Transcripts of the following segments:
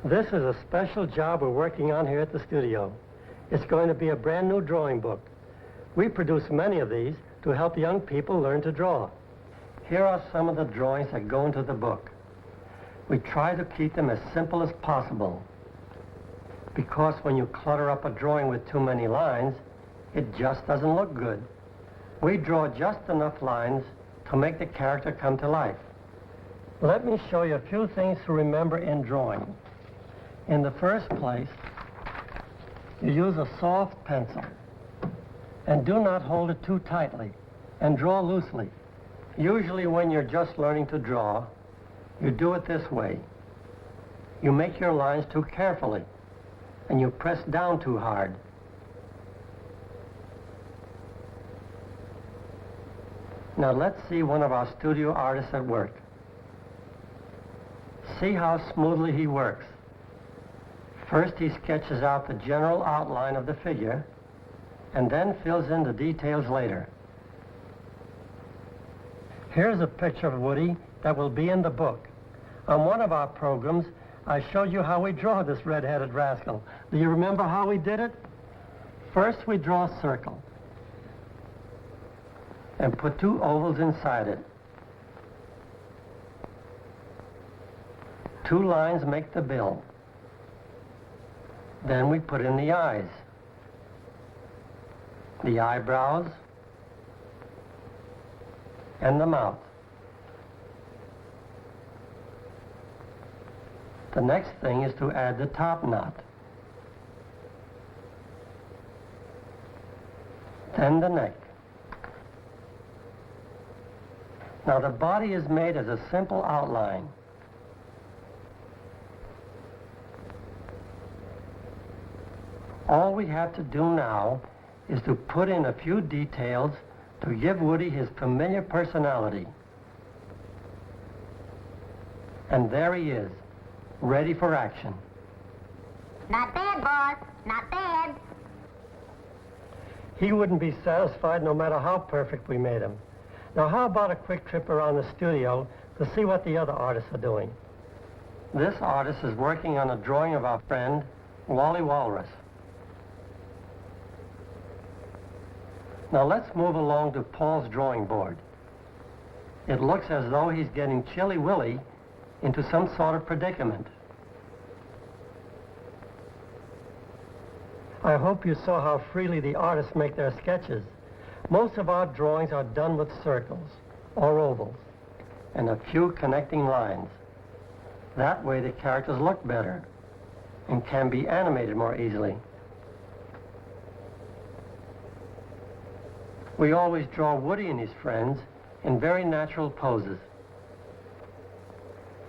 This is a special job we're working on here at the studio. It's going to be a brand new drawing book. We produce many of these to help young people learn to draw. Here are some of the drawings that go into the book. We try to keep them as simple as possible, because when you clutter up a drawing with too many lines, it just doesn't look good. We draw just enough lines to make the character come to life. Let me show you a few things to remember in drawing. In the first place, you use a soft pencil, and do not hold it too tightly, and draw loosely. Usually when you're just learning to draw, you do it this way. You make your lines too carefully, and you press down too hard. Now let's see one of our studio artists at work. See how smoothly he works. First he sketches out the general outline of the figure, and then fills in the details later. Here's a picture of Woody that will be in the book. On one of our programs, I showed you how we draw this red-headed rascal. Do you remember how we did it? First we draw a circle and put two ovals inside it. Two lines make the bill. Then we put in the eyes, the eyebrows, and the mouth. The next thing is to add the top knot. Then the neck. Now the body is made as a simple outline. All we have to do now is to put in a few details to give Woody his familiar personality. And there he is, ready for action. Not bad, boss. Not bad. He wouldn't be satisfied no matter how perfect we made him. Now how about a quick trip around the studio to see what the other artists are doing? This artist is working on a drawing of our friend, Wally Walrus. Now let's move along to Paul's drawing board. It looks as though he's getting Chilly Willy into some sort of predicament. I hope you saw how freely the artists make their sketches. Most of our drawings are done with circles or ovals and a few connecting lines. That way the characters look better and can be animated more easily. We always draw Woody and his friends in very natural poses.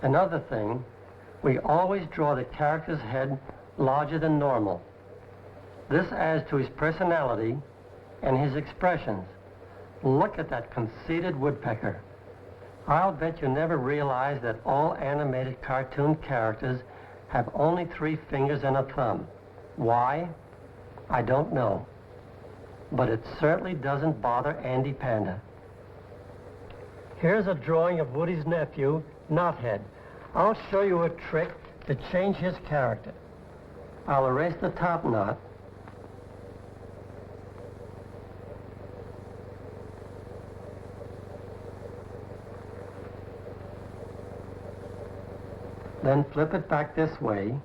Another thing, we always draw the character's head larger than normal. This adds to his personality and his expressions. Look at that conceited woodpecker. I'll bet you never realized that all animated cartoon characters have only 3 fingers and a thumb. Why? I don't know. But it certainly doesn't bother Andy Panda. Here's a drawing of Woody's nephew, Knothead. I'll show you a trick to change his character. I'll erase the top knot. Then flip it back this way.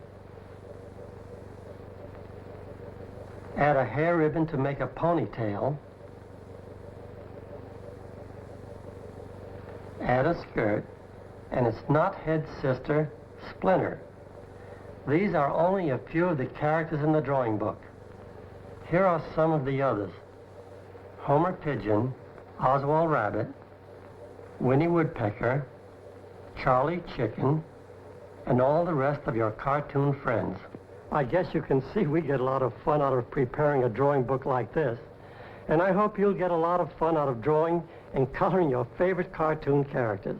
Add a hair ribbon to make a ponytail. Add a skirt and its knothead sister, Splinter. These are only a few of the characters in the drawing book. Here are some of the others: Homer Pigeon, Oswald Rabbit, Winnie Woodpecker, Charlie Chicken, and all the rest of your cartoon friends. I guess you can see we get a lot of fun out of preparing a drawing book like this. And I hope you'll get a lot of fun out of drawing and coloring your favorite cartoon characters.